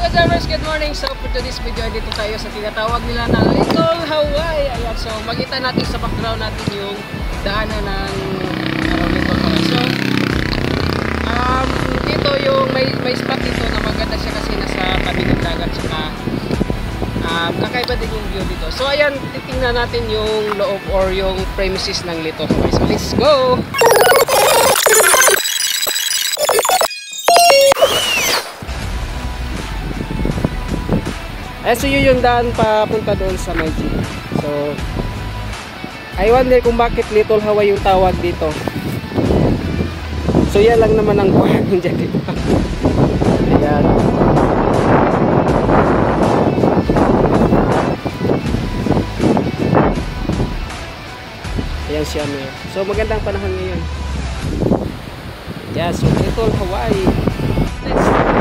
Ka-Drivers, good morning! So for today's video, dito tayo sa tinatawag nila na Little Hawaii. Ayan, so makita natin sa background natin yung daanan ng Little Hawaii. So dito yung may spot dito na maganda siya kasi nasa tabi ng dagat, saka kakaiba din yung view dito. So ayan, titingnan natin yung loob or yung premises ng Little Hawaii. So let's go! So yun yung daan papunta doon sa may jeep. So I wonder kung bakit Little Hawaii yung tawag dito. So yan lang naman ang kuhanin dyan dito. Ayan. Ayan siya may. So magandang panahon ngayon. Yeah, so Little Hawaii. Let's go.